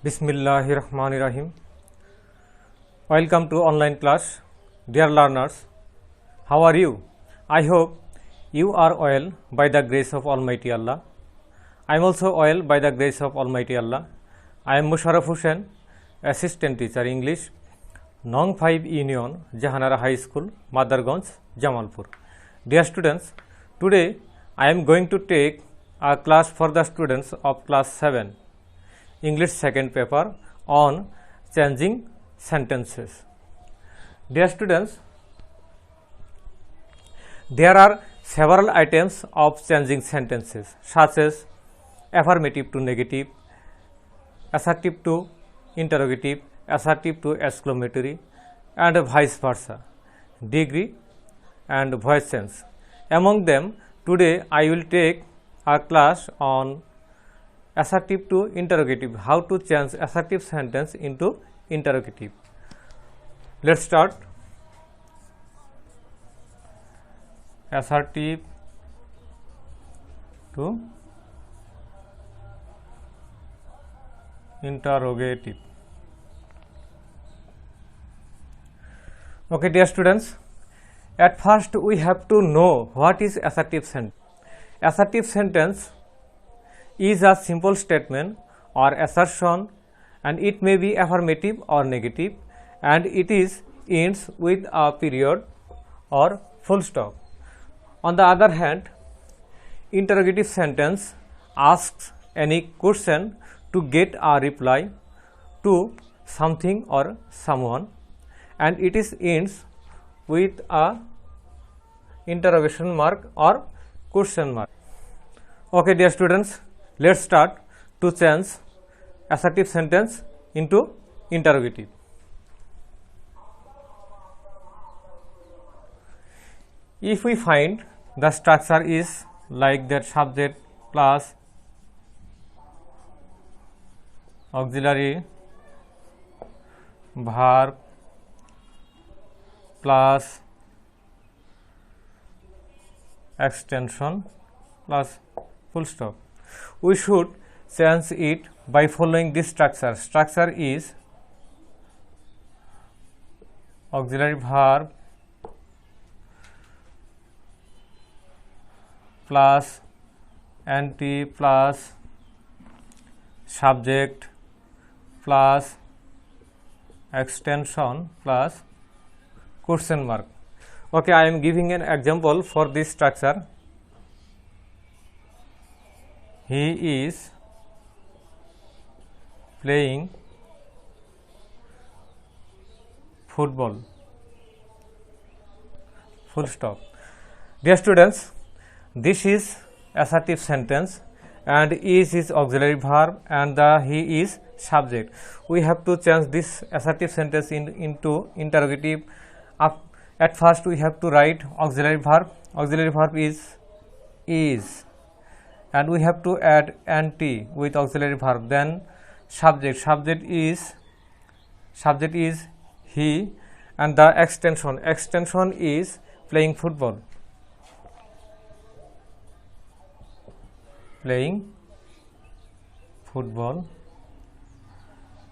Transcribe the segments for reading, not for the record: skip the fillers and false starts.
Bismillahirrahmanirrahim. Welcome to online class. Dear learners, how are you? I hope you are well by the grace of Almighty Allah. I am also well by the grace of Almighty Allah. I am Musharraf Hussain, Assistant Teacher English, Nong 5 Union, Jahanara High School, Madarganj, Jamalpur. Dear students, today I am going to take a class for the students of class 7. English second paper on changing sentences. Dear students, there are several items of changing sentences such as affirmative to negative, assertive to interrogative, assertive to exclamatory, and vice versa, degree and voice change. Among them, today I will take a class on assertive to interrogative, how to change assertive sentence into interrogative. Let's start. Assertive to interrogative. Okay, dear students, at first we have to know what is assertive sentence. Assertive sentence is a simple statement or assertion, and it may be affirmative or negative, and it ends with a period or full stop. On the other hand, interrogative sentence asks any question to get a reply to something or someone, and it ends with a interrogation mark or question mark. Okay, dear students, let's start to change assertive sentence into interrogative. If we find the structure is like that, subject plus auxiliary verb plus extension plus full stop, we should change it by following this structure. Structure is auxiliary verb plus NT plus subject plus extension plus question mark. Okay, I am giving an example for this structure. He is playing football, full stop. Dear students, this is assertive sentence, and is auxiliary verb, and the he is subject. We have to change this assertive sentence into interrogative. At first we have to write auxiliary verb. Auxiliary verb is, and we have to add NT with auxiliary verb. Then subject is he, and the extension is playing football,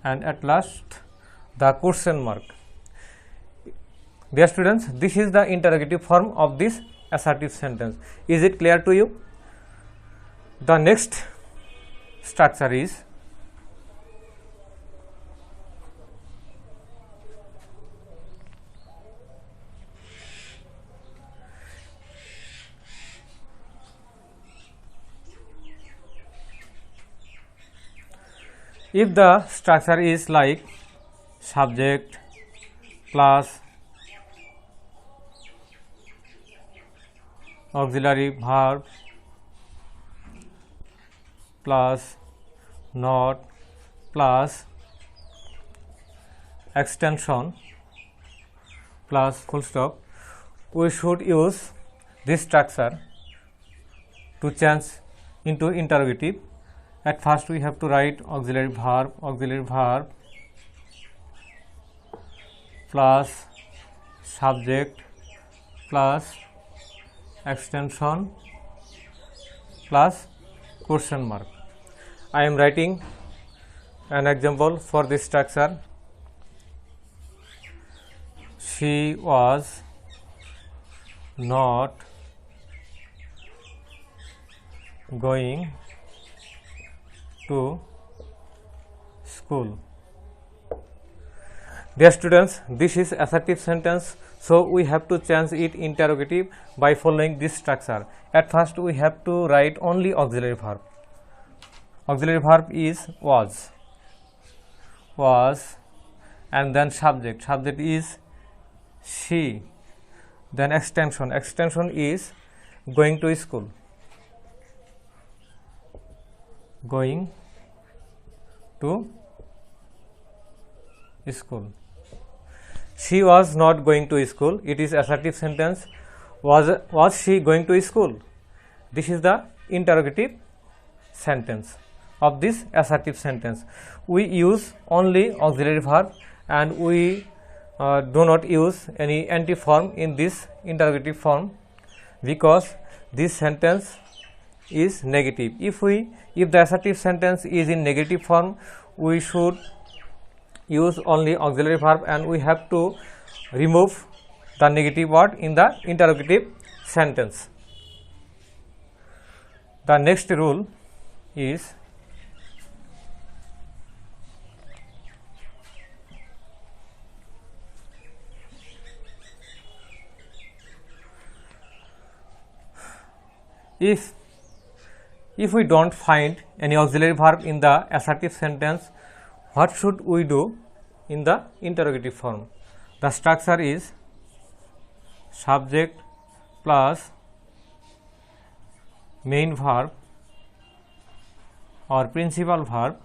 and at last the question mark. Dear students, this is the interrogative form of this assertive sentence. Is it clear to you? The next structure is if the structure is like subject plus auxiliary verb plus not plus extension plus full stop, we should use this structure to change into interrogative. At first we have to write auxiliary verb plus subject plus extension plus question mark. I am writing an example for this structure. She was not going to school. Dear students, this is assertive sentence, so we have to change it interrogative by following this structure. At first we have to write only auxiliary verb. Auxiliary verb is was, and then subject. Subject is she. Then extension. Extension is going to school. Going to school. She was not going to school. It is assertive sentence. Was she going to school? This is the interrogative sentence of this assertive sentence. We use only auxiliary verb and we do not use any anti-form in this interrogative form because this sentence is negative. If the assertive sentence is in negative form, we should use only auxiliary verb and we have to remove the negative word in the interrogative sentence. The next rule is if we don't find any auxiliary verb in the assertive sentence, what should we do in the interrogative form? The structure is subject plus main verb or principal verb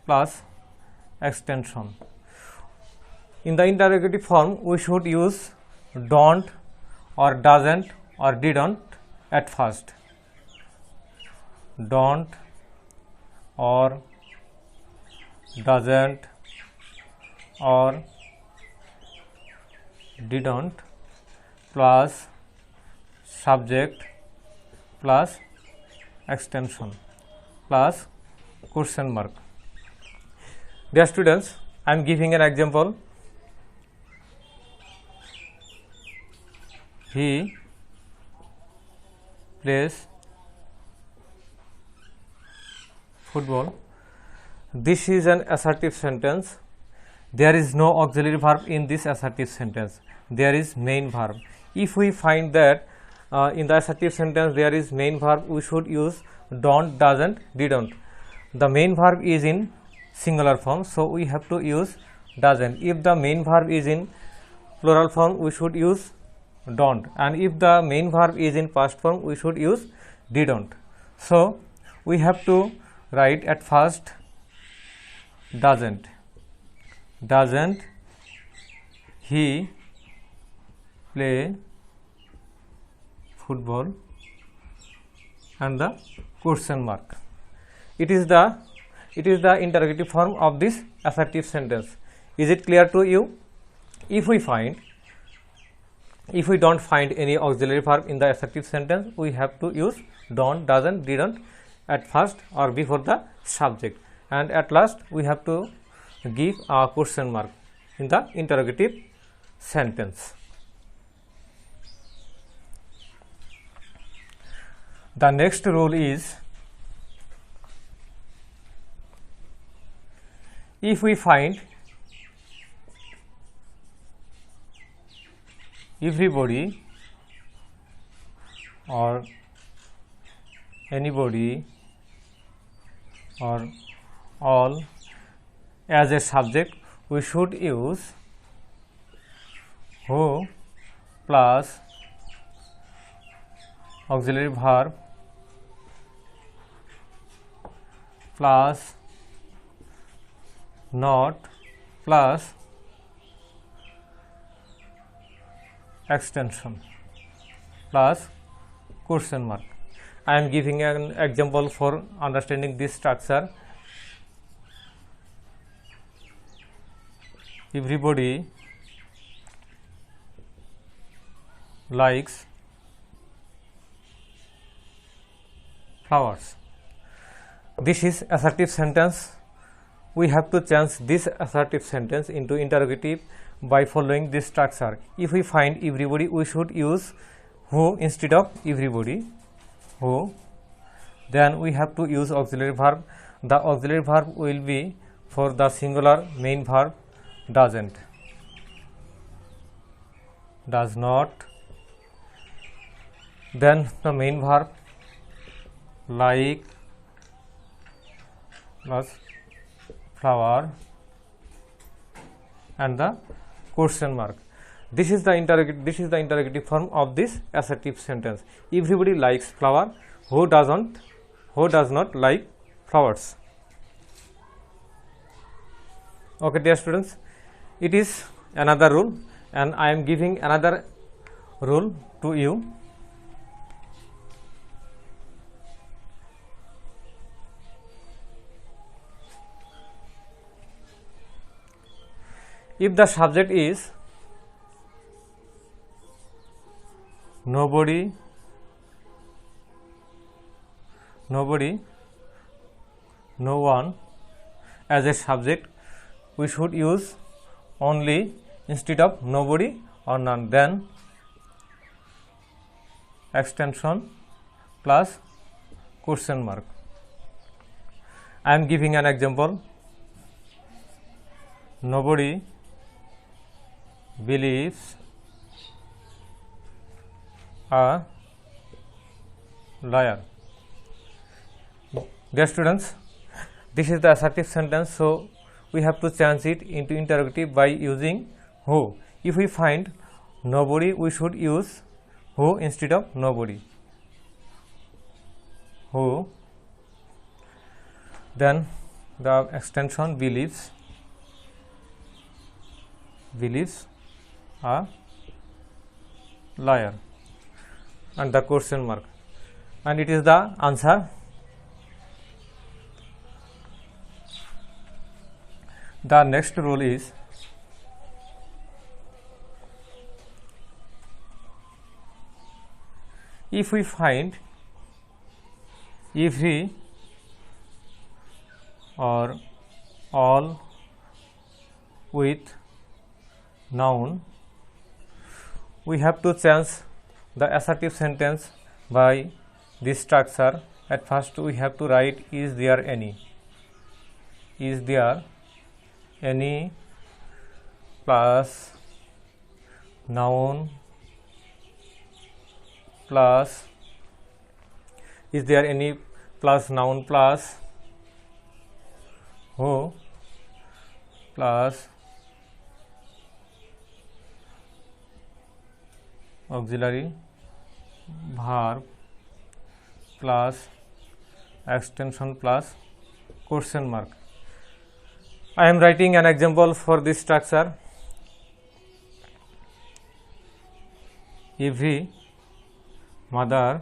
plus extension. In the interrogative form, we should use don't or doesn't or didn't at first. Don't or doesn't or didn't plus subject plus extension plus question mark. Dear students, I am giving an example. He plays football. This is an assertive sentence. There is no auxiliary verb in this assertive sentence. There is main verb. If we find that in the assertive sentence there is main verb, we should use don't, doesn't, didn't. The main verb is in singular form, so we have to use doesn't. If the main verb is in plural form, we should use don't, and if the main verb is in past form, we should use didn't. So we have to write at first doesn't he play football and the question mark. It is the interrogative form of this assertive sentence. Is it clear to you? If we don't find any auxiliary verb in the assertive sentence, we have to use don't, doesn't, didn't at first or before the subject, and at last we have to give a question mark in the interrogative sentence. The next rule is, if we find everybody or anybody or all as a subject, we should use who plus auxiliary verb plus not plus extension plus question mark. I am giving an example for understanding this structure. Everybody likes flowers. This is assertive sentence. we have to change this assertive sentence into interrogative by following this structure. If we find everybody, we should use who instead of everybody, who. Then we have to use auxiliary verb. The auxiliary verb will be for the singular main verb doesn't, does not. Then the main verb like plus flower and the question mark. This is the interrogative form of this assertive sentence. Everybody likes flower. Who does not like flowers? Okay, dear students, it is another rule, and I am giving another rule to you. If the subject is nobody, no one as a subject, we should use only instead of nobody or none. Then extension plus question mark. I am giving an example. Nobody believes a liar. Dear students, this is the assertive sentence, so we have to change it into interrogative by using who. If we find nobody, we should use who instead of nobody, who. Then the extension believes a liar and the question mark, and it is the answer. The next rule is if we find every or all with noun, we have to change the assertive sentence by this structure. At first we have to write is there any, is there any plus noun plus, is there any plus noun plus who plus auxiliary verb plus extension plus question mark. I am writing an example for this structure. Every mother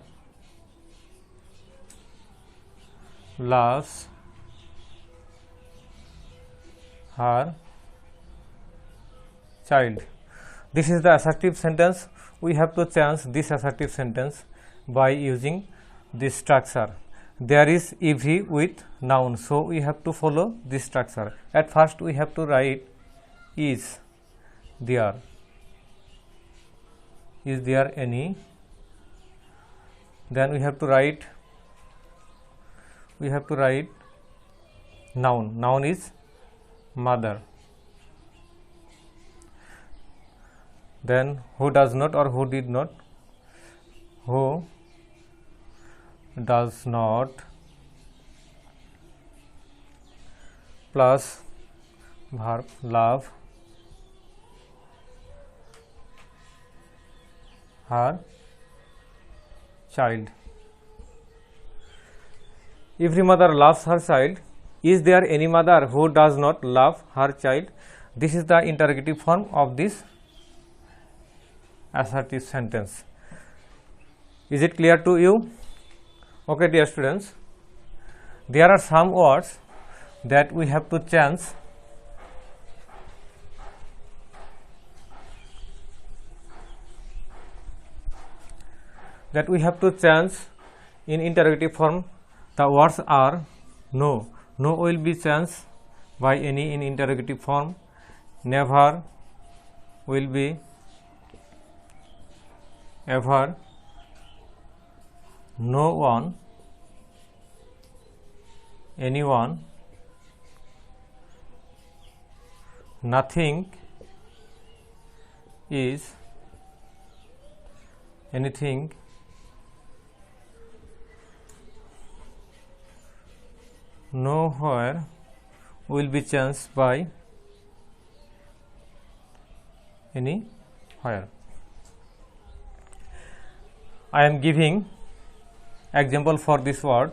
loves her child. This is the assertive sentence. We have to change this assertive sentence by using this structure. There is every with noun, so we have to follow this structure. At first we have to write is there any, then we have to write noun is mother. Then who does not or who did not, who does not plus verb love her child. Every mother loves her child. Is there any mother who does not love her child? This is the interrogative form of this assertive sentence. Is it clear to you? Okay, dear students, there are some words that we have to change. In interrogative form. The words are no. No will be changed by any in interrogative form. Never will be, ever, no one, anyone, nothing is, anything, nowhere will be changed by anywhere. I am giving example for this word.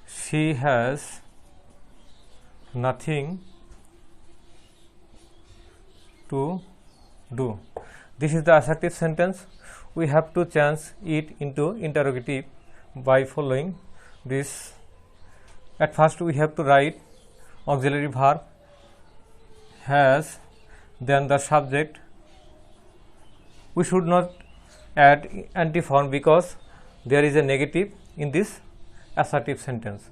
She has nothing to do. This is the assertive sentence. We have to change it into interrogative by following this. At first we have to write auxiliary verb has, then the subject. We should not add antiform because there is a negative in this assertive sentence.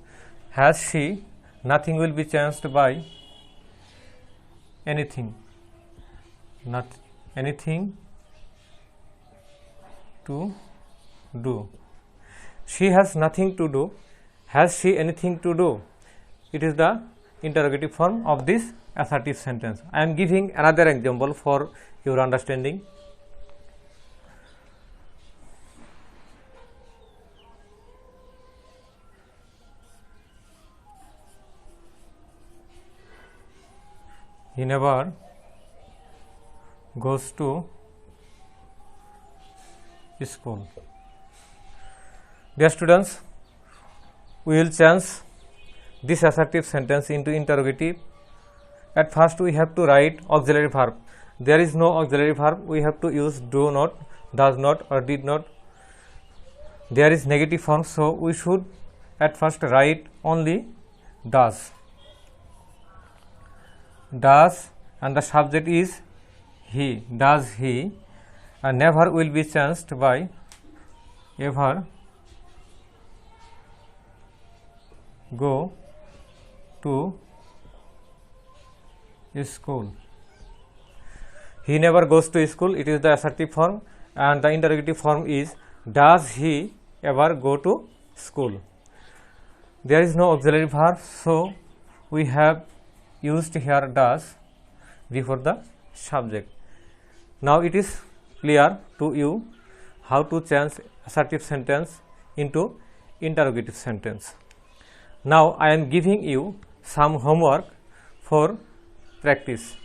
Has she, nothing will be changed by anything, not anything to do. She has nothing to do. Has she anything to do? It is the interrogative form of this assertive sentence. I am giving another example for your understanding. He never goes to school. Dear students, we will change this assertive sentence into interrogative. At first we have to write auxiliary verb. There is no auxiliary verb. We have to use do not, does not or did not. There is negative form, so we should at first write only does. Does, and the subject is he. Does he, and never will be changed by ever go to school. He never goes to school. It is the assertive form, and the interrogative form is does he ever go to school. There is no auxiliary verb, so we have used here does before the subject. Now it is clear to you how to change assertive sentence into interrogative sentence. Now I am giving you some homework for practice.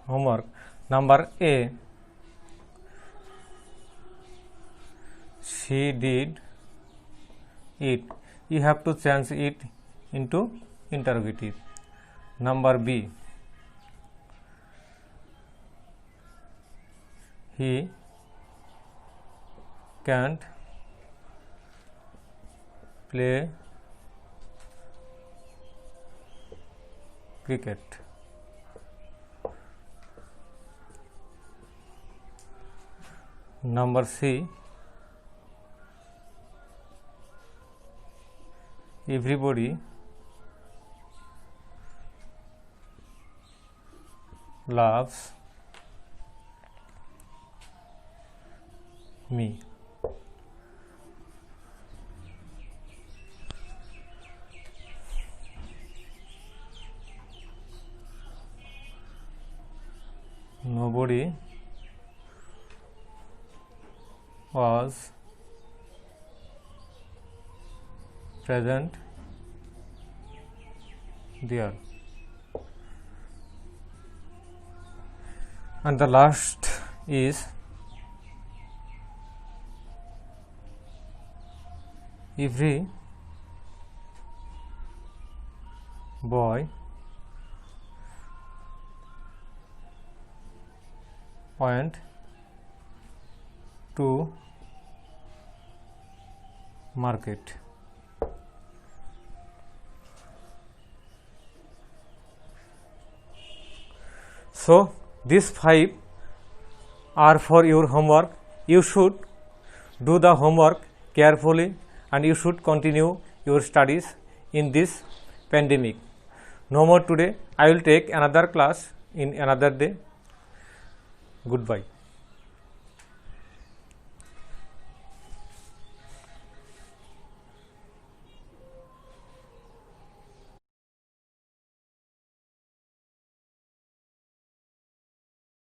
Homework number A. She did it. You have to change it into interrogative. Number B. He can't play cricket. Number C. Everybody loves me. Nobody was present there. And the last is every boy went to market. So these 5 are for your homework. You should do the homework carefully and you should continue your studies in this pandemic. No more today. I will take another class in another day. Goodbye.